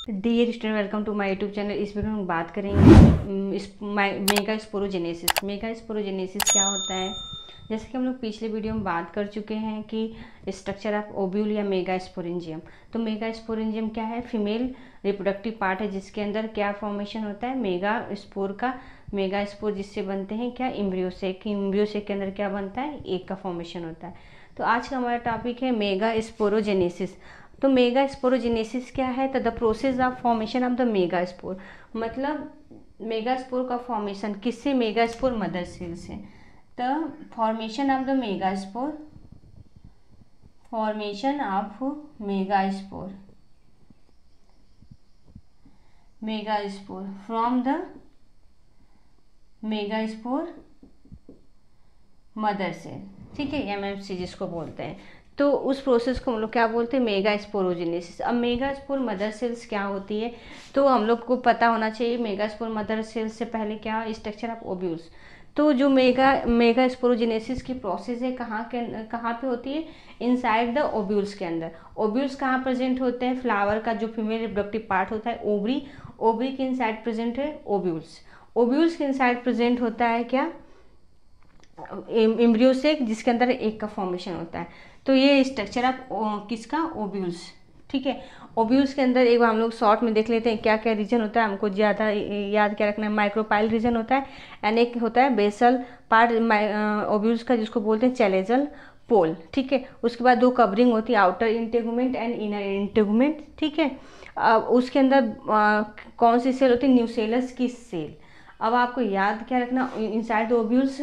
Dear student, welcome to my YouTube channel. इस video में हम बात करेंगे मेगा स्पोरोजेनेसिस। मेगा स्पोरोजेनेसिस क्या होता है? जैसे कि हम लोग पिछले वीडियो में बात कर चुके हैं कि स्ट्रक्चर ऑफ ओव्यूल या मेगा स्पोरेंजियम। तो मेगा स्पोरेंजियम क्या है? फीमेल रिप्रोडक्टिव पार्ट है जिसके अंदर क्या फॉर्मेशन होता है? मेगा स्पोर का। मेगा स्पोर जिससे बनते हैं क्या? इम्ब्रियो से। इम्ब्रियो से के अंदर क्या बनता है? एग का फॉर्मेशन होता है। तो आज का हमारा टॉपिक है मेगा स्पोरोजेनेसिस। तो मेगा स्पोरोजेनेसिस क्या है? तो the process of formation of the mega spore, मतलब मेगा स्पोर का फॉर्मेशन किससे? मेगा स्पोर मदर सेल से। The formation of the mega spore, formation of mega spore, mega spore from the mega spore mother cell, ठीक है, MMC जिसको बोलते हैं। तो उस प्रोसेस को हम लोग क्या बोलते हैं? Mega sporogenesis. अब मेगा स्पोर मदर सेल्स क्या होती है? तो हम लोग को पता होना चाहिए मेगा स्पोर मदर सेल्स से पहले क्या? Structure of ovules. तो जो मेगा स्पोरोजेनेसिस की प्रोसेस है कहाँ पे होती है? इनसाइड द ओव्यूल्स के अंदर। ओव्यूल्स कहाँ प्रेजेंट होते हैं? फ्लावर का जो फीमेल रिप्रोडक्टिव पार्ट होता है ओवरी, ओवरी के इनसाइड प्रेजेंट है ओव्यूल्स। ओव्यूल्स के इनसाइड प्रेजेंट होता है क्या? एम्ब्रियो से, जिसके अंदर एक का फॉर्मेशन होता है। तो ये स्ट्रक्चर ऑफ किसका? ओव्यूल्स, ठीक है। ओव्यूल्स के अंदर एक बार हम लोग शॉर्ट में देख लेते हैं क्या क्या रीजन होता है। हमको ज़्यादा याद क्या रखना है? माइक्रोपाइल रीजन होता है, एंड एक होता है बेसल पार्ट ओव्यूल्स का जिसको बोलते हैं चैलेजल पोल, ठीक है। उसके बाद दो कवरिंग होती है, outer integument and inner integument, ठीक है। उसके अंदर कौन सी सेल होती है? न्यूसेलस की सेल। अब आपको याद क्या रखना? इनसाइड ओव्यूल्स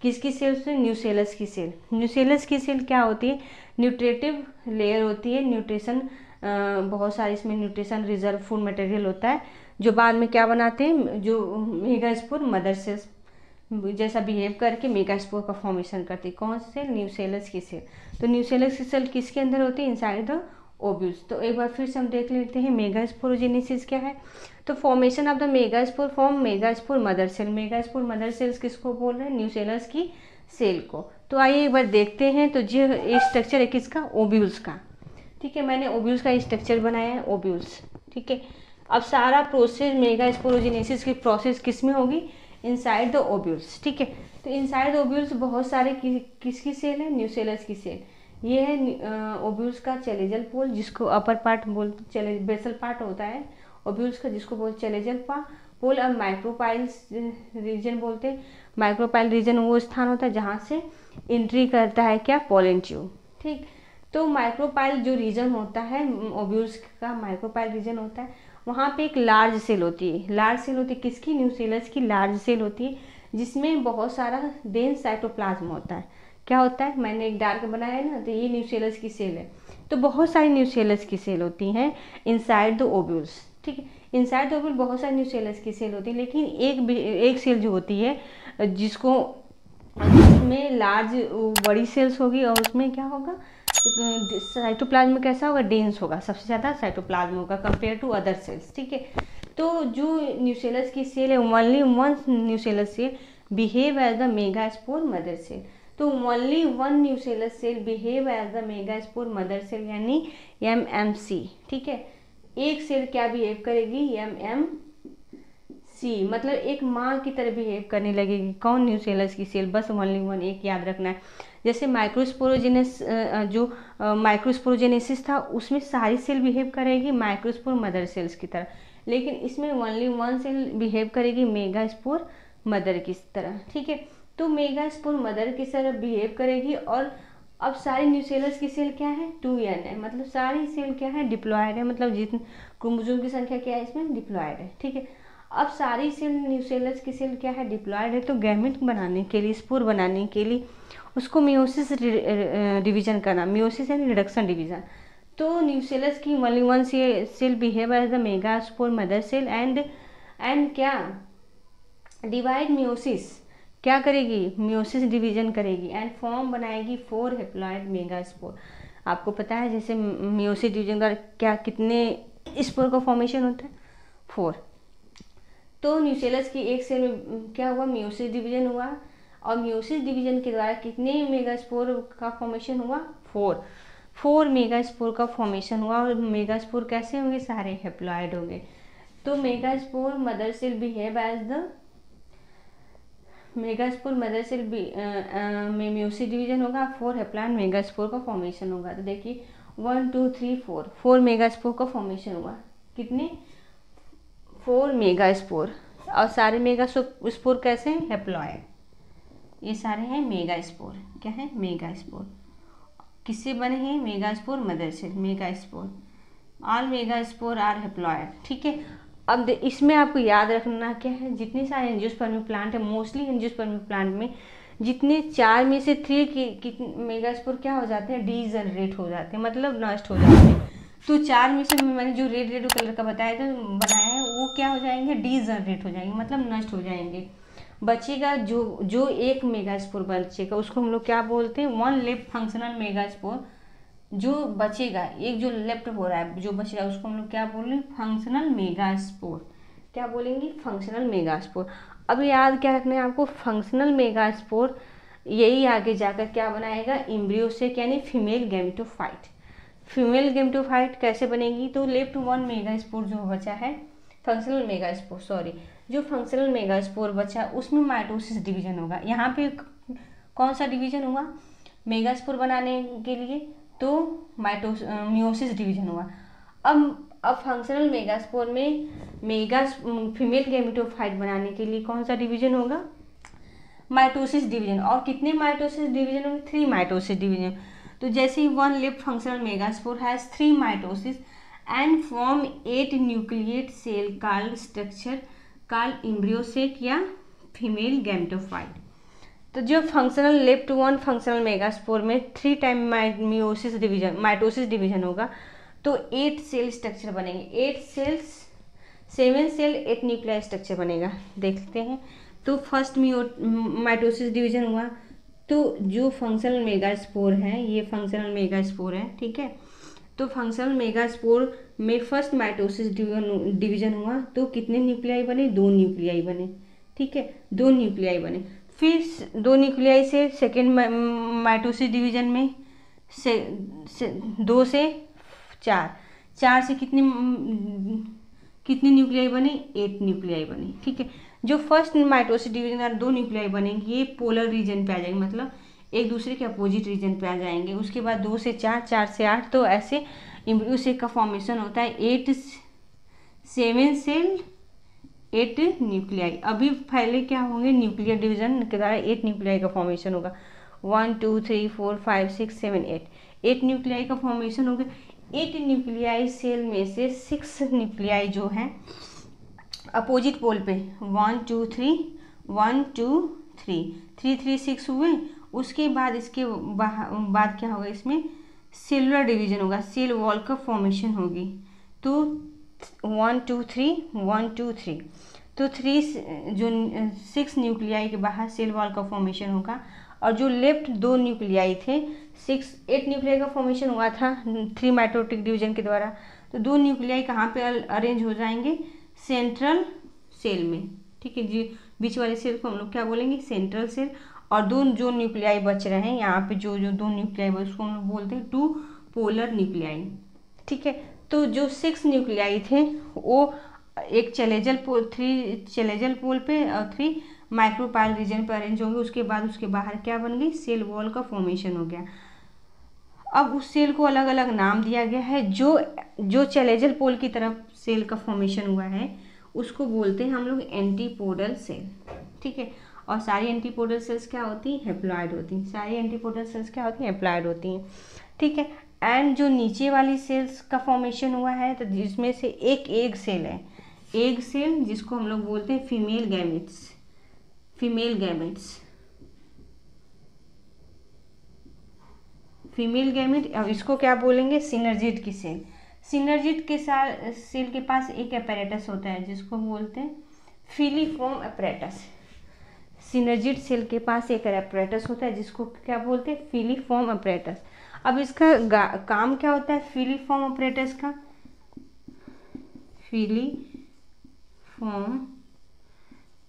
किसकी सेल से? न्यूसेलस की सेल। न्यूसेलस की सेल क्या होती है? न्यूट्रेटिव लेयर होती है, न्यूट्रिशन बहुत सारी इसमें न्यूट्रिशन रिजर्व फूड मटेरियल होता है जो बाद में क्या बनाते हैं? जो मेगास्पोर मदर सेल्स जैसा बिहेव करके मेगास्पोर का फॉर्मेशन करती है। कौन सी सेल? न्यूसेलस की सेल। तो न्यूसेलस की सेल किसके अंदर होती है? Inside the ovules. तो एक बार फिर से हम देख लेते हैं मेगास्पोरोजेनेसिस क्या है। तो formation of the megaspore form megaspore mother cell. Megaspore mother cells किसको बोल रहे हैं? न्यूसेलस की सेल को। तो आइए एक बार देखते हैं। तो ये स्ट्रक्चर है किसका? ओव्यूल्स का, ठीक है। मैंने ओव्यूल्स का स्ट्रक्चर बनाया है, ओव्यूल्स, ठीक है। अब सारा प्रोसेस मेगास्पोरोजेनेसिस की प्रोसेस किस में होगी? इनसाइड द ओव्यूल्स, ठीक है। तो इनसाइड द ओव्यूल्स बहुत सारे किसकी सेल है? न्यूसेलस की सेल। ये है ओव्यूल्स का चैलेजल पोल जिसको अपर पार्ट बोलते, बेसल पार्ट होता है ओव्यूल्स का जिसको बोलते चैलेजल पोल। और माइक्रोपाइल रीजन बोलते हैं। माइक्रोपाइल रीजन वो स्थान होता है जहाँ से एंट्री करता है क्या? पोलन ट्यूब, ठीक। तो माइक्रोपाइल जो रीजन होता है ओव्यूल्स का, माइक्रोपाइल रीजन होता है, वहाँ पे एक लार्ज सेल होती है। लार्ज सेल होती है किसकी? न्यूसेलस की लार्ज सेल होती है जिसमें बहुत सारा डेंस साइटोप्लाज्म होता है। क्या होता है? मैंने एक डार्क बनाया है ना, तो ये न्यूसेलस की सेल है। तो बहुत सारी न्यूसेलस की सेल होती हैं इनसाइड द ओव्यूल्स, ठीक है। इनसाइड द ओव्यूल बहुत सारी न्यूसेलस की सेल होती है, लेकिन एक सेल जो होती है जिसमें लार्ज बड़ी सेल्स होगी और उसमें क्या होगा? साइटोप्लाज्म कैसा होगा? डेंस होगा, सबसे ज़्यादा साइटोप्लाज्म होगा कंपेयर टू अदर सेल्स, ठीक है। तो जो न्यूसेलस की सेल है, only one nucellus cell behave as the megaspore mother cell. तो only one nucellus cell behave as the megaspore mother cell, यानी एमएमसी, ठीक है। एक सेल क्या बिहेव करेगी? एमएमसी, मतलब एक माँ की तरह बिहेव करने लगेगी। कौन? न्यूसेलस की सेल। बस ओनली वन, एक याद रखना है। जैसे माइक्रोस्पोरोजेनेसिस था, उसमें सारी सेल बिहेव करेगी माइक्रोस्पोर मदर सेल्स की तरह, लेकिन इसमें ओनली वन सेल बिहेव करेगी मेगास्पोर मदर की तरह, ठीक है। तो मेगास्पोर मदर की तरह बिहेव करेगी। और अब सारी न्यूसेलस की सेल क्या है? 2n है, मतलब सारी सेल क्या है? डिप्लॉयड है, मतलब जितनी क्रोमोसोम की संख्या क्या है इसमें? डिप्लॉयड है, ठीक है। अब सारी सेल न्यूसेलस की सेल क्या है? डिप्लॉयड है। तो गैमेट बनाने के लिए, स्पोर बनाने के लिए उसको मियोसिस डिवीजन करना, मियोसिस यानी रिडक्शन डिवीजन। तो न्यूसेलस की only one cell behave as the megaspore mother cell and क्या? डिवाइड मियोसिस, क्या करेगी? मियोसिस डिवीजन करेगी एंड फॉर्म बनाएगी 4 हेप्लॉइड मेगास्पोर। आपको पता है जैसे मियोसिस डिवीजन का क्या, कितने स्पोर का फॉर्मेशन होता है? 4। तो न्यूसेलस की एक सेल में क्या हुआ? मियोसिस डिवीजन हुआ, और मियोसिस डिवीजन के द्वारा कितने मेगास्पोर का फॉर्मेशन हुआ? 4। 4 मेगास्पोर का फॉर्मेशन हुआ और मेगास्पोर कैसे होंगे, सारे हैप्लॉइड होंगे। तो megaspore mother cell behave as the megaspore mother cell में म्यूसिस डिवीजन होगा, 4 हैप्लॉइड मेगास्पोर का फॉर्मेशन होगा। तो देखिए 1 2 3 4 मेगास्पोर का फॉर्मेशन हुआ। कितने, 4 मेगास्पोर, और सारे मेगास्पोर कैसे हैं, हैप्लॉइड। ये सारे हैं मेगास्पोर, क्या है, मेगास्पोर। किससे बने हैं, megaspore mother cell, megaspore. All megaspore are haploid, ठीक है। अब इसमें आपको याद रखना क्या है, जितने सारे एंजियोस्पर्मी प्लांट है, मोस्टली एंजियोस्पर्मी प्लांट में जितने 4 में से 3 की मेगास्पोर क्या हो जाते हैं, डीजनरेट हो जाते हैं, मतलब नष्ट हो जाते हैं। तो 4 में से मैंने जो रेड रेड कलर का बनाया है वो क्या हो जाएंगे, डीजनरेट हो जाएंगे, मतलब नष्ट हो जाएंगे। बचेगा जो एक मेगास्पोर बचेगा उसको हम लोग क्या बोलते हैं, 1 लेफ्ट फंक्शनल मेगास्पोर। जो बचेगा, एक जो लेफ्ट हो रहा है, जो बचेगा उसको हम लोग क्या बोल रहे हैं, फंक्शनल मेगास्पोर। क्या बोलेंगे, फंक्शनल मेगास्पोर। अब याद क्या रखना है आपको, फंक्शनल मेगास्पोर यही आगे जाकर क्या बनाएगा, एम्ब्रियो से, यानी फीमेल गैमेटोफाइट। फीमेल गैमेटोफाइट कैसे बनेगी, तो लेफ्ट 1 मेगास्पोर जो बचा है, फंक्शनल मेगास्पोर, सॉरी, जो फंक्शनल मेगास्पोर बचा उसमें माइटोसिस डिवीजन होगा। यहाँ पे कौन सा डिवीजन हुआ, मेगास्पोर बनाने के लिए, तो मियोसिस डिवीजन हुआ। अब फंक्शनल मेगास्पोर में फीमेल गैमेटोफाइट बनाने के लिए कौन सा डिवीजन होगा, माइटोसिस डिवीजन। और कितने माइटोसिस डिवीजन होंगे, 3 माइटोसिस डिवीजन। तो जैसे ही 1 left functional megaspore has 3 mitosis and form 8 nucleate cell called structure called embryo sac या फीमेल गैमेटोफाइट। तो जो फंक्शनल लेफ्ट 1 फंक्शनल मेगास्पोर में 3 time meiosis division, mitosis division होगा, तो 8 सेल स्ट्रक्चर बनेंगे, 8 सेल्स, 7 सेल 8 न्यूक्लियर स्ट्रक्चर बनेगा। देखते हैं, तो फर्स्ट माइटोसिस डिवीजन हुआ, तो जो फंक्शनल मेगास्पोर है, ये फंक्शनल मेगास्पोर है, ठीक है। तो फंक्शनल मेगास्पोर में फर्स्ट माइटोसिस डिवीजन हुआ, तो कितने न्यूक्लियाई बने, 2 न्यूक्लियाई बने, ठीक है, 2 न्यूक्लियाई बने। फिर 2 न्यूक्लियाई से सेकेंड माइटोसिस डिवीजन में 2 से 4 से कितनी न्यूक्लियाई बने, 8 न्यूक्लियाई बने, ठीक है। जो फर्स्ट माइटोसिस डिवीजन का 2 न्यूक्लियाई बनेंगे, ये पोलर रीजन पे आ जाएंगे, मतलब एक दूसरे के अपोजिट रीजन पे आ जाएंगे। उसके बाद 2 से 4, 4 से 8, तो ऐसे एम्ब्रियो सेक का फॉर्मेशन होता है। 7 सेल 8 न्यूक्लियाई। अभी पहले क्या होंगे, न्यूक्लियर डिवीजन के द्वारा 8 न्यूक्लियाई का फॉर्मेशन होगा। 1 2 3 4 5 6 7 8 न्यूक्लियाई का फॉर्मेशन होगा। 8 न्यूक्लियाई सेल में से 6 न्यूक्लियाई जो हैं अपोजिट पोल पे, 1 2 3 1 2 3 3 3 6 हुए। उसके बाद इसके बाद क्या होगा, इसमें सेलुलर डिवीजन होगा, सेल वॉल का फॉर्मेशन होगी। तो 1 2 3 1 2 3, तो 6 न्यूक्लियाई के बाहर सेल वॉल का फॉर्मेशन होगा। और जो लेफ्ट 2 न्यूक्लियाई थे, 8 न्यूक्लियाई का फॉर्मेशन हुआ था 3 माइटोटिक डिवीजन के द्वारा। तो 2 न्यूक्लियाई कहाँ पे अरेंज हो जाएंगे, सेंट्रल सेल में, ठीक है जी। बीच वाले सेल को हम लोग क्या बोलेंगे, सेंट्रल सेल। और 2 जो न्यूक्लियाई बच रहे हैं यहाँ पे, जो 2 न्यूक्लियाई बच, उसको हम लोग बोलते हैं 2 पोलर न्यूक्लियाई, ठीक है। तो जो 6 न्यूक्लियाई थे वो एक चलेजल पोल, 3 चलेजल पोल पे और 3 माइक्रोपाइल रीजन पे अरेंज होंगे। उसके बाद उसके बाहर क्या बन गई, सेल वॉल का फॉर्मेशन हो गया। अब उस सेल को अलग अलग नाम दिया गया है। जो चलेजल पोल की तरफ सेल का फॉर्मेशन हुआ है उसको बोलते हैं हम लोग एंटीपोडल सेल, ठीक है। और सारी एंटीपोडल सेल्स क्या होती हैं, हैप्लॉइड होती हैं। सारी एंटीपोडल सेल्स क्या होती हैं, हैप्लॉइड होती हैं, ठीक है। एंड जो नीचे वाली सेल्स का फॉर्मेशन हुआ है, तो जिसमें से एक एग सेल है, एग सेल जिसको हम लोग बोलते हैं female gametes, female gametes, female gamete. अब इसको क्या बोलेंगे, सिनर्जिड की सेल। सिनर्जिड के साथ सेल के पास एक अपैरेटस होता है जिसको बोलते हैं फिलीफॉर्म अपैरेटस। सिनर्जिड सेल के पास एक अपैरेटस होता है जिसको क्या बोलते हैं, फिलीफॉर्म अपैरेटस। अब इसका काम क्या होता है, फिलीफॉर्म अपैरेटस का, filiform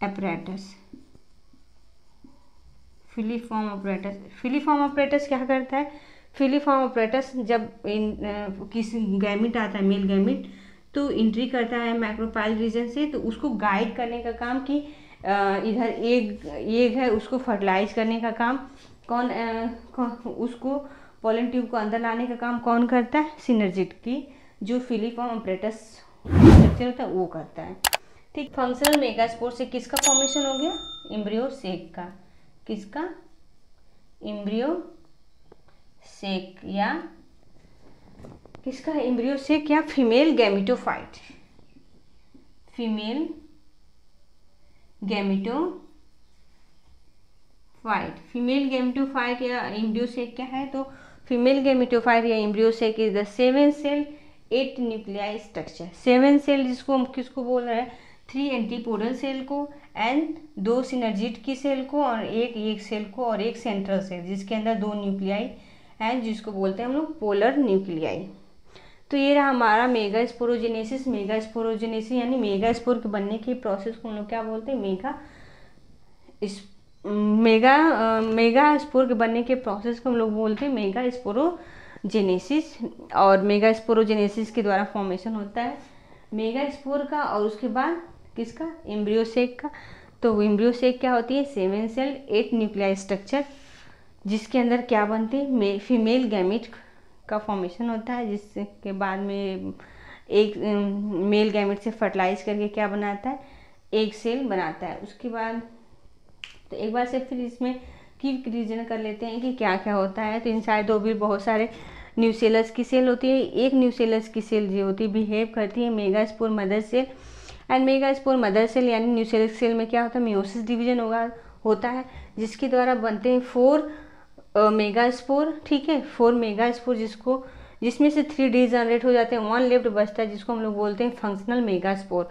apparatus, filiform apparatus. Filiform apparatus क्या करता है, फिलीफॉर्म ऑपरेटस जब किसी गैमिट आता है, मेल गैमिट, तो एंट्री करता है मैक्रोपाइल रीजन से, तो उसको गाइड करने का काम कि इधर एग है उसको फर्टिलाइज करने का काम कौन उसको पोलन ट्यूब को अंदर लाने का काम कौन करता है? सिनर्जिड की जो फिलीफॉर्म ऑपरेटस स्ट्रक्चर होता है वो करता है। ठीक, फंक्शनल मेगास्पोर से किसका फॉर्मेशन हो गया? एम्ब्रियो सेक का। किसका? एम्ब्रियो सेक या किसका? एम्ब्रियो सेक या female gametophyte. Female gametophyte. Female gametophyte या एम्ब्रियो सेक क्या है? तो फीमेल गैमिटोफाइट या embryo sac is the 7 cell 8 nuclei structure. 7 cell जिसको हम किसको बोल रहे हैं? 3 एंटीपोडल सेल को एंड 2 सिनर्जिड की सेल को और एक सेल को और एक सेंट्रल सेल जिसके अंदर 2 न्यूक्लियाई हैं जिसको बोलते हैं हम लोग पोलर न्यूक्लियाई। तो ये रहा हमारा मेगास्पोरोजेनेसिस। मेगास्पोरोजेनेसिस यानी मेगास्पोर के बनने की प्रोसेस को हम लोग क्या बोलते हैं? मेगास्पोर के बनने के प्रोसेस को हम लोग बोलते हैं मेगास्पोरोजेनेसिस। और मेगास्पोरोजेनेसिस के द्वारा फॉर्मेशन होता है मेगास्पोर का और उसके बाद किसका? एम्ब्रियो सेक का। तो एम्ब्रियो सेक क्या होती है? 7 सेल 8 न्यूक्लियाई स्ट्रक्चर जिसके अंदर क्या बनते हैं? फीमेल गैमिट का फॉर्मेशन होता है, जिसके बाद में एक मेल गैमिट से फर्टिलाइज करके क्या बनाता है? एक सेल बनाता है। उसके बाद तो एक बार से फिर इसमें क्विक रिविजन कर लेते हैं कि क्या क्या होता है। तो इनसाइड ओव्यूल बहुत सारे न्यूसेलस की सेल होती है। एक न्यूसेलस की सेल जो होती है बिहेव करती है megaspore mother cell and megaspore mother cell यानी न्यूसेलस सेल में क्या होता है? मियोसिस डिवीजन होता है जिसके द्वारा बनते हैं 4 मेगास्पोर। ठीक है, 4 मेगास्पोर जिसमें से 3 डीजनरेट हो जाते हैं, 1 लेफ्ट बचता है जिसको हम लोग बोलते हैं फंक्शनल मेगास्पोर।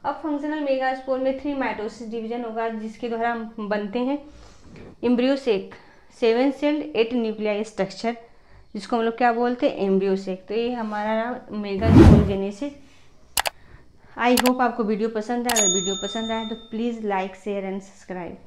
अब फंक्शनल मेगास्पोर में 3 माइटोसिस डिवीजन होगा जिसके द्वारा बनते हैं embryo sac 7 cell 8 nuclei structure जिसको हम लोग क्या बोलते हैं? Embryo sac. तो ये हमारा मेगास्पोरोजेनेसिस। आई होप आपको वीडियो पसंद आए। अगर वीडियो पसंद आए तो please like share and subscribe.